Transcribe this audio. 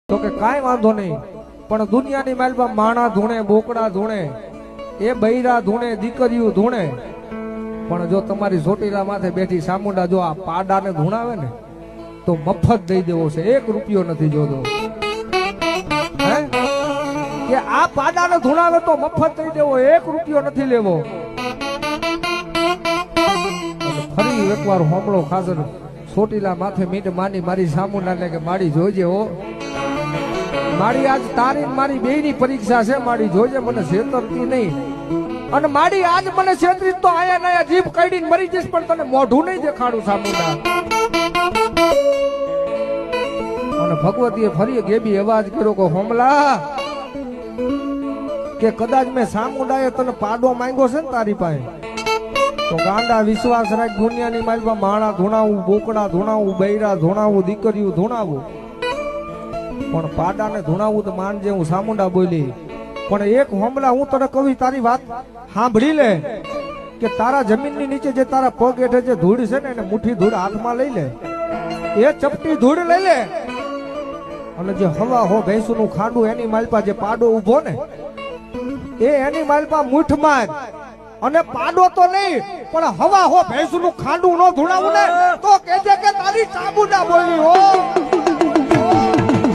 તો કે કાંઈ વાંધો નહીં, પણ દુનિયાની માલમાં માણા ધૂણે, બોકડા ધૂણે, એ બૈરા ધૂણે, દીકરીઓ ધૂણે, પણ જો તમારી ચોટીલા માથે બેઠી સામુંડા જો આ પાડાને ધૂણાવે ને તો મફત દઈ દેવો છે, 1 રૂપિયો નથી જોતો. હે કે આ પાડાને ધૂણાવે તો મફત દઈ દેવો, 1 રૂપિયો નથી લેવો. ફરી એકવાર હોમળો ખાસર ચોટીલા માથે મીટ માની મારી સામુંડાને કે માડી જોજે હો, માડી આજ તારી મારી બેયની પરીક્ષા છે, માડી જોજે મને છેતરતી નહીં. અને માડી આજ મને છેતરી તો આયા નાયા જીભ કાઢીને મરી જઈશ, પણ તને મોઢું નહીં દેખાડું સામુંડા. અને ભગવતીએ ફરી ગેબી અવાજ કર્યો કે હોમલા, કે કદાચ મેં સામુંડાએ તને પાડો માંગ્યો છે ને તારી પાસે, તો ગાંડા વિશ્વાસ રાખ, દુનિયાની માલમાં માણા ધૂણાવું, બોકડા ધૂણાવું, બૈરા ધૂણાવું, દીકરીઓ ધૂણાવું, પણ પાડાને ધૂણાવું તો માનજે હું સામુંડા બોલી. પણ એક હોમલા હું તને કહું, તારી વાત સાંભળી લે, કે તારા જમીનની નીચે જે તારા પગ હેઠે જે ધૂળ છે ને એને મુઠ્ઠી ધૂળ હાથમાં લઈ લે, એ ચપટી ધૂળ લઈ લે, અને જે હવા હો ભેંસુનું ખાંડું એની માલપા જે પાડો ઉભો ને એ એની માલપા મૂઠ માર, અને પાડો તો નહીં પણ હવા હો ભેંસુનું ખાંડું નો ધૂણાવું ને તો કહેજે કે તારી ચામુંડા બોલી હો.